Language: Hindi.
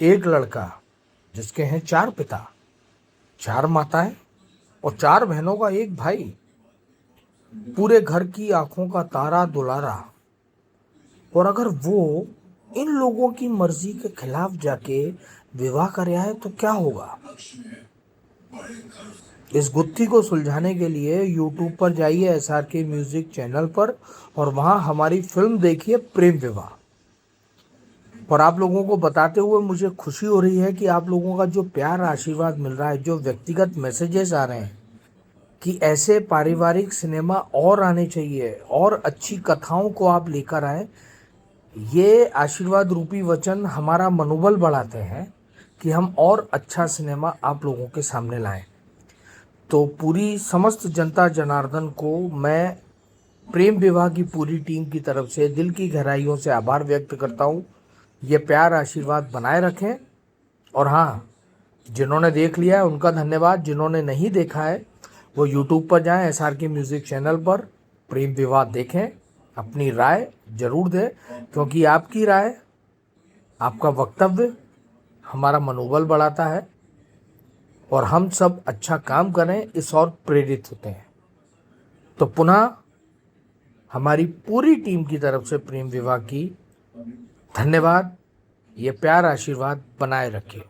एक लड़का जिसके हैं 4 पिता, 4 माताएं और 4 बहनों का एक भाई, पूरे घर की आंखों का तारा दुलारा। और अगर वो इन लोगों की मर्जी के खिलाफ जाके विवाह कर आए तो क्या होगा? इस गुत्थी को सुलझाने के लिए यूट्यूब पर जाइए, SRK म्यूजिक चैनल पर, और वहां हमारी फिल्म देखिए प्रेम विवाह। और आप लोगों को बताते हुए मुझे खुशी हो रही है कि आप लोगों का जो प्यार आशीर्वाद मिल रहा है, जो व्यक्तिगत मैसेजेस आ रहे हैं कि ऐसे पारिवारिक सिनेमा और आने चाहिए और अच्छी कथाओं को आप लेकर आए, ये आशीर्वाद रूपी वचन हमारा मनोबल बढ़ाते हैं कि हम और अच्छा सिनेमा आप लोगों के सामने लाएं। तो पूरी समस्त जनता जनार्दन को मैं प्रेम विवाह की पूरी टीम की तरफ से दिल की गहराइयों से आभार व्यक्त करता हूँ। ये प्यार आशीर्वाद बनाए रखें। और हाँ, जिन्होंने देख लिया है उनका धन्यवाद, जिन्होंने नहीं देखा है वो यूट्यूब पर जाएं, SRK म्यूजिक चैनल पर प्रेम विवाह देखें, अपनी राय जरूर दें, क्योंकि आपकी राय, आपका वक्तव्य हमारा मनोबल बढ़ाता है और हम सब अच्छा काम करें इस और प्रेरित होते हैं। तो पुनः हमारी पूरी टीम की तरफ से प्रेम विवाह की धन्यवाद। ये प्यार आशीर्वाद बनाए रखें।